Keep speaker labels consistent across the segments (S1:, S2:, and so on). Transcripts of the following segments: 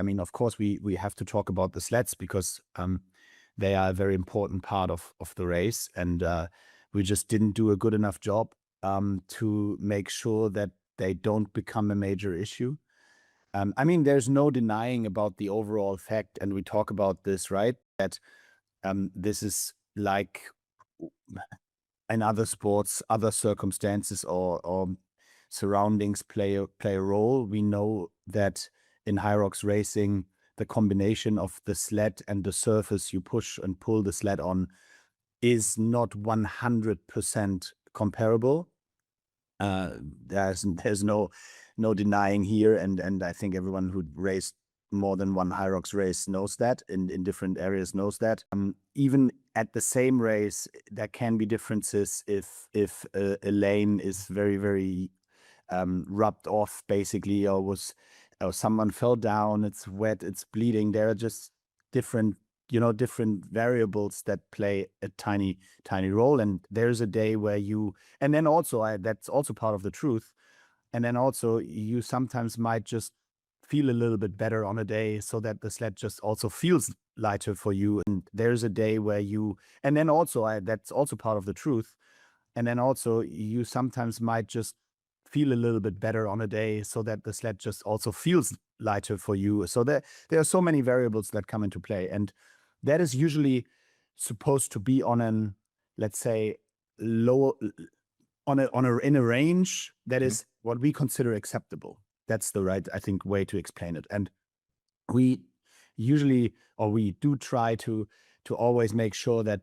S1: I mean, of course, we have to talk about the sleds because they are a very important part of the race, and we just didn't do a good enough job to make sure that they don't become a major issue. I mean, there's no denying about the overall fact, and we talk about this, right? That this is like in other sports, other circumstances or surroundings play a role. We know that in HYROX racing, the combination of the sled and the surface you push and pull the sled on is not 100% comparable. There's no denying here, and I think everyone who raced more than one HYROX race knows that in different areas knows that. Even at the same race, there can be differences if a lane is very rubbed off basically, or someone fell down, it's wet, it's bleeding. There are just different different variables that play a tiny role. And there's a day where and then also that's also part of the truth. And then also you sometimes might just feel a little bit better on a day so that the sled just also feels lighter for you. And there's a day where and then also that's also part of the truth. And then also you sometimes might just feel a little bit better on a day so that the sled just also feels lighter for you. So there are so many variables that come into play. And that is usually supposed to be on an, let's say, low in a range that is what we consider acceptable. That's the right, I think, way to explain it. And we usually, or we do try to always make sure that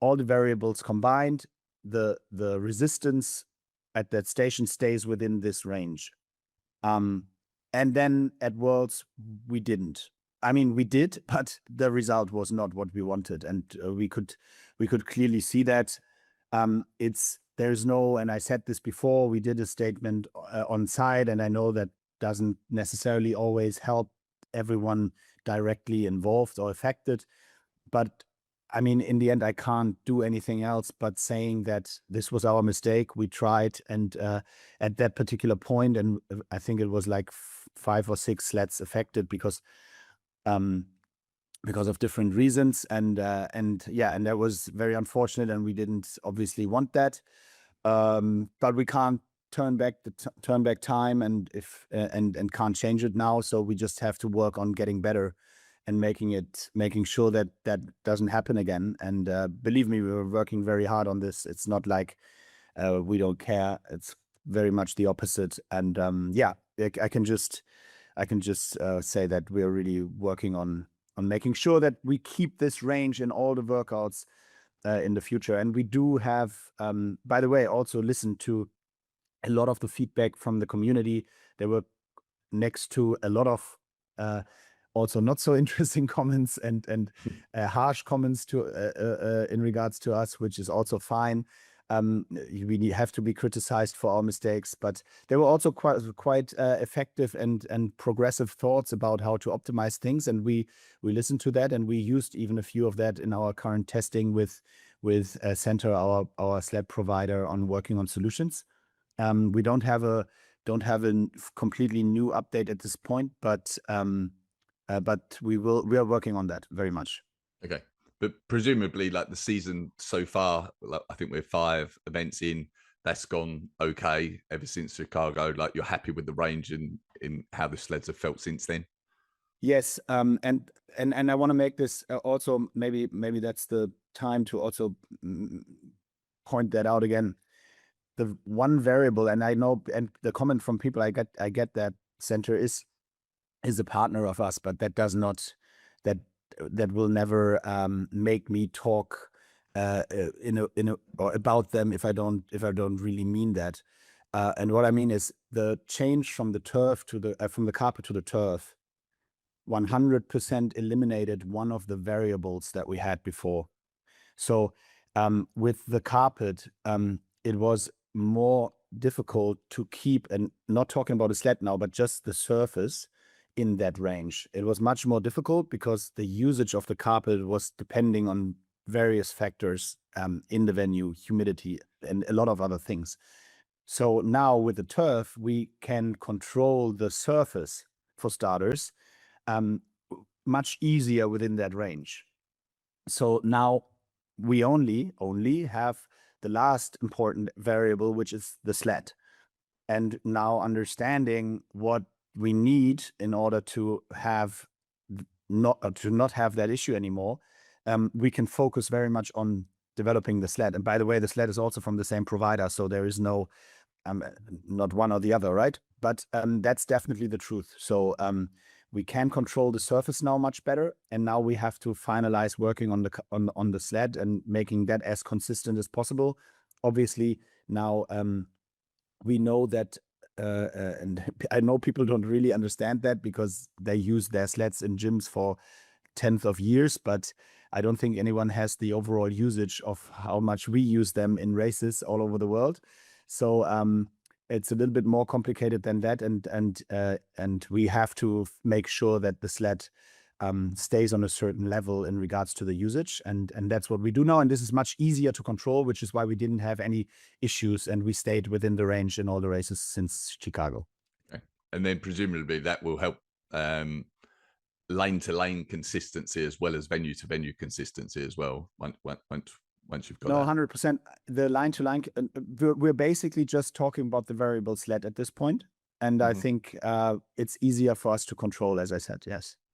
S1: all the variables combined, the resistance at that station stays within this range. And then at Worlds, we didn't. I mean, we did, but the result was not what we wanted, and we could clearly see that. There's no, and I said this before, we did a statement on site, and I know that doesn't necessarily always help everyone directly involved or affected, but I mean, in the end, I can't do anything else but saying that this was our mistake. We tried, and at that particular point, and I think it was like 5 or 6 sleds affected because of different reasons, and that was very unfortunate, and we didn't obviously want that. But we can't turn back time, and and can't change it now. So we just have to work on getting better and making sure that that doesn't happen again. And believe me, we were working very hard on this. It's not like we don't care. It's very much the opposite. And I can just say that we are really working on making sure that we keep this range in all the workouts in the future. And we do have, by the way, also listened to a lot of the feedback from the community. There were next to a lot of also not so interesting comments and harsh comments in regards to us, which is also fine. We have to be criticized for our mistakes, but there were also quite effective and progressive thoughts about how to optimize things, and we listened to that, and we used even a few of that in our current testing with Center, our sled provider, on working on solutions. We don't have a completely new update at this point, but we are working on that very much.
S2: Okay. But presumably, like, the season so far, like, I think we're 5 events in, that's gone okay ever since Chicago. Like, you're happy with the range and in how the sleds have felt since then?
S1: Yes, and I want to make this also, maybe that's the time to also point that out again. The one variable, and I know, and the comment from people I get that Center is a partner of us, but that does not that will never make me talk or about them if I don't really mean that. And what I mean is the change from the turf to from the carpet to the turf 100% eliminated one of the variables that we had before. So with the carpet, it was more difficult to keep, and not talking about a sled now, but just the surface in that range. It was much more difficult because the usage of the carpet was depending on various factors in the venue, humidity, and a lot of other things. So now with the turf, we can control the surface for starters. much easier within that range. So now we only have the last important variable, which is the sled. And now understanding what we need in order to have not have that issue anymore, we can focus very much on developing the sled. And by the way, the sled is also from the same provider, so there is no not one or the other, right? But that's definitely the truth. So we can control the surface now much better, and now we have to finalize working on the sled and making that as consistent as possible. Obviously, now we know that, and I know people don't really understand that because they use their sleds in gyms for tenth of years, but I don't think anyone has the overall usage of how much we use them in races all over the world. So it's a little bit more complicated than that, and we have to make sure that the sled stays on a certain level in regards to the usage, and that's what we do now. And this is much easier to control, which is why we didn't have any issues, and we stayed within the range in all the races since Chicago.
S2: Okay. And then presumably that will help lane to lane consistency as well as venue to venue consistency as well. Once you've got
S1: No,
S2: that.
S1: 100%. The line to line, we're basically just talking about the variable sled at this point, and I think it's easier for us to control, as I said. Yes.